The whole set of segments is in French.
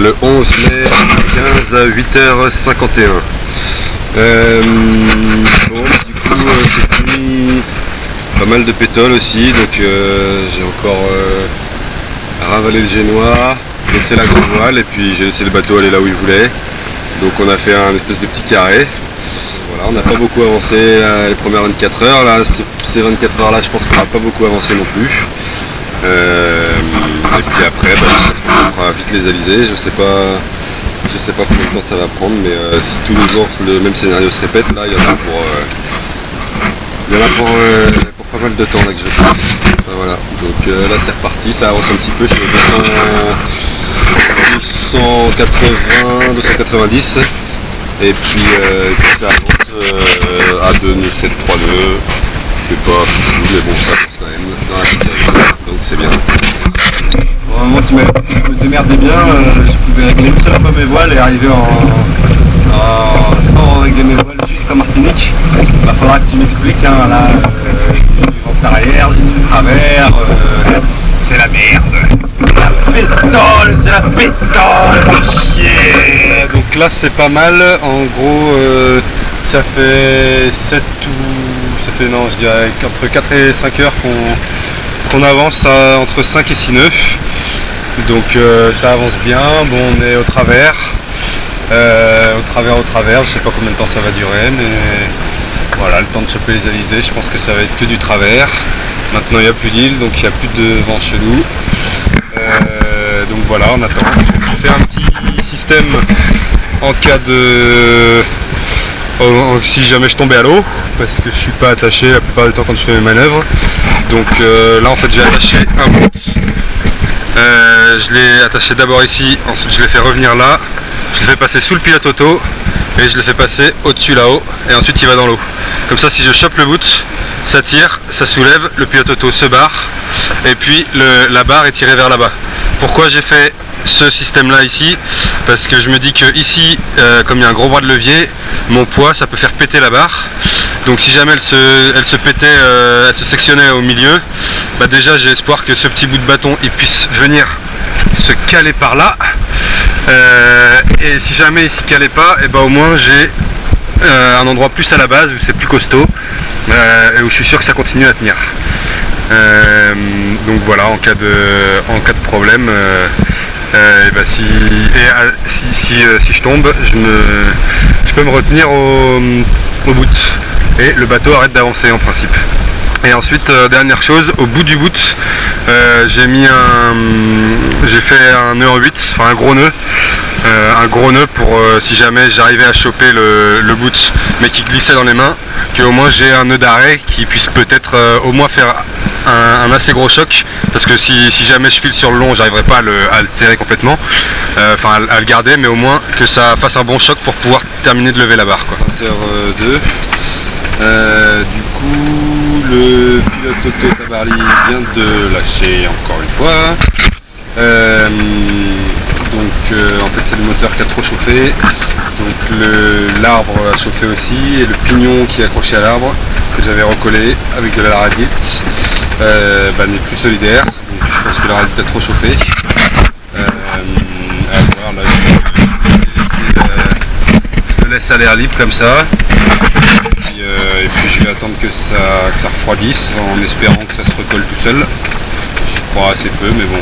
le 11 mai 15 à 8h51. Bon, du coup j'ai mis pas mal de pétole aussi, donc j'ai encore ravalé le génois, laissé la grande voile et puis j'ai laissé le bateau aller là où il voulait. Donc on a fait un espèce de petit carré. Voilà, on n'a pas beaucoup avancé les premières 24 heures. Là, ces 24 heures là, je pense qu'on n'a pas beaucoup avancé non plus. Et puis après, on fera vite les alizés. Je sais pas combien de temps ça va prendre, mais si tous les jours le même scénario se répète, là il y en a pour pas mal de temps là que je vais faire. Voilà, donc là c'est reparti, ça avance un petit peu, je suis au 280, 290 et puis ça avance à 2 nœuds 7 3 nœuds, c'est pas fou mais bon ça avance quand même dans la direction, donc c'est bien. Au moment où tu m'avais dit que je me démerdais bien, je pouvais régler une seule fois mes voiles et arriver sans régler mes voiles jusqu'en Martinique. Il va falloir que tu m'expliques, hein, là j'ai du vent arrière, j'ai du travers, c'est la merde. La pétole, c'est la pétole, chier. Donc là c'est pas mal, en gros ça fait 7 ou... ça fait non je dirais entre 4 et 5 heures qu'on avance entre 5 et 6 nœuds. Donc ça avance bien, bon on est au travers, je sais pas combien de temps ça va durer, mais voilà, le temps de choper les alizés, je pense que ça va être que du travers. Maintenant il n'y a plus d'île, donc il n'y a plus de vent chelou. Donc voilà, on attend. Je vais faire un petit système en cas de... si jamais je tombais à l'eau, parce que je suis pas attaché la plupart du temps quand je fais mes manœuvres. Donc là en fait j'ai attaché un bout. Je l'ai attaché d'abord ici, ensuite je l'ai fait revenir là, je l'ai fait passer sous le pilote auto et je l'ai fait passer au-dessus là-haut et ensuite il va dans l'eau. Comme ça si je chope le bout, ça tire, ça soulève, le pilote auto se barre et puis la barre est tirée vers là-bas. Pourquoi j'ai fait ce système là ici? Parce que je me dis que ici, comme il y a un gros bras de levier, mon poids ça peut faire péter la barre. Donc si jamais elle se pétait, elle se sectionnait au milieu, bah déjà j'ai espoir que ce petit bout de bâton il puisse venir se caler par là. Et si jamais il ne s'y calait pas, et bah au moins j'ai un endroit plus à la base où c'est plus costaud et où je suis sûr que ça continue à tenir. Donc voilà, en cas de problème, si je tombe, je peux me retenir au bout et le bateau arrête d'avancer en principe. Et ensuite, dernière chose, au bout du bout, j'ai fait un nœud en 8, enfin un gros nœud pour si jamais j'arrivais à choper le bout mais qui glissait dans les mains, qu'au moins j'ai un nœud d'arrêt qui puisse peut-être au moins faire un assez gros choc, parce que si jamais je file sur le long, j'arriverai pas à le serrer complètement, enfin à le garder, mais au moins que ça fasse un bon choc pour pouvoir terminer de lever la barre, quoi. 20h02. Du coup le pilote auto Tabarly vient de lâcher encore une fois. En fait c'est le moteur qui a trop chauffé, donc l'arbre a chauffé aussi et le pignon qui est accroché à l'arbre que j'avais recollé avec de la radite n'est plus solidaire, donc je pense que la radite a trop chauffé. À voir, là, je le laisse à l'air libre comme ça. Et puis je vais attendre que ça refroidisse en espérant que ça se recolle tout seul. J'y crois assez peu, mais bon,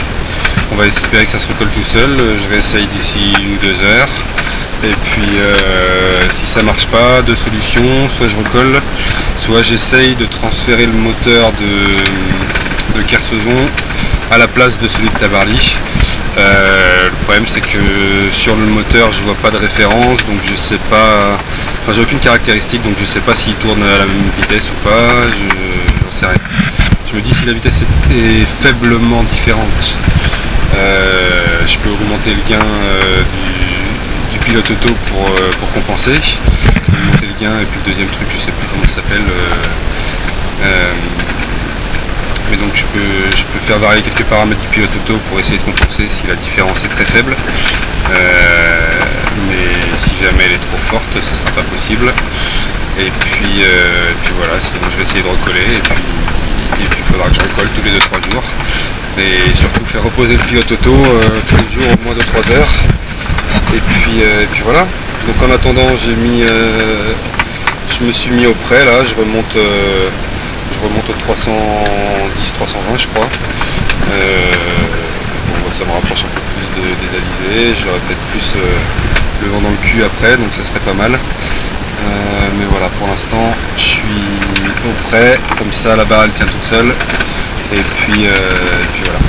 on va espérer que ça se recolle tout seul. Je réessaye d'ici 1 ou 2 heures. Et puis si ça marche pas, deux solutions, soit je recolle, soit j'essaye de transférer le moteur de Kersozon à la place de celui de Tabarly. Le problème c'est que sur le moteur je vois pas de référence, donc je sais pas, enfin j'ai aucune caractéristique, donc je sais pas s'il tourne à la même vitesse ou pas, j'en sais rien. Je me dis si la vitesse est faiblement différente, je peux augmenter le gain du pilote auto pour compenser, augmenter le gain, et puis le deuxième truc je sais plus comment ça s'appelle. Mais donc je peux faire varier quelques paramètres du pilote auto pour essayer de compenser si la différence est très faible. Mais si jamais elle est trop forte, ça ne sera pas possible. Et puis voilà, sinon je vais essayer de recoller. Et puis il faudra que je recolle tous les 2-3 jours. Et surtout faire reposer le pilote auto tous les jours au moins 2-3 heures. Et puis voilà. Donc en attendant, je me suis mis au prêt là, je remonte au 310-320 je crois. Bon, ça me rapproche un peu plus des alizés, j'aurai peut-être plus le vent dans le cul après, donc ça serait pas mal. Mais voilà, pour l'instant je suis au prêt, comme ça la barre elle tient toute seule. Et puis voilà.